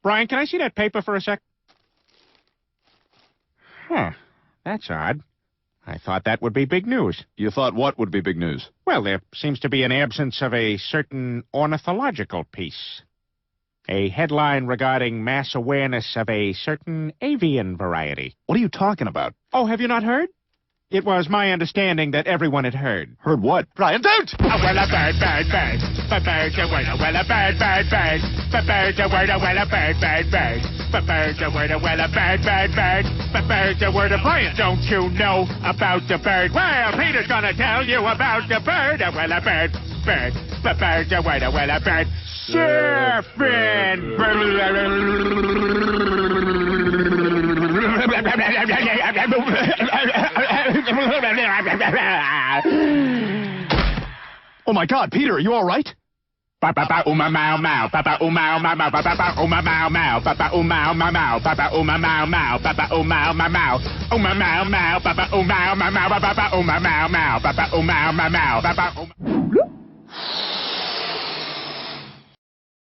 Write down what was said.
Brian, can I see that paper for a sec? Huh. That's odd. I thought that would be big news. You thought what would be big news? Well, there seems to be an absence of a certain ornithological piece. A headline regarding mass awareness of a certain avian variety. What are you talking about? Oh, have you not heard? It was my understanding that everyone had heard. Heard what? Brian, don't! Well, a bird, bird, bird. But bird's a word, well, a bird, bird, bird. But bird's a word, well, a bird, bird, bird. But bird's a word, well, a bird, bird, bird. But bird's a word of Brian. Don't you know about the bird? Well, Peter's gonna tell you about the bird. Well, a bird, bird. But bird's a word, well, a bird. Surfing. Oh my God, Peter, are you all right? Papa uma mau mau, papa uma mau mau, papa uma mau mau, papa uma mau mau, papa uma mau mau, papa uma mau mau, uma mau mau, papa uma mau mau, papa uma mau mau, papa uma mau mau, papa.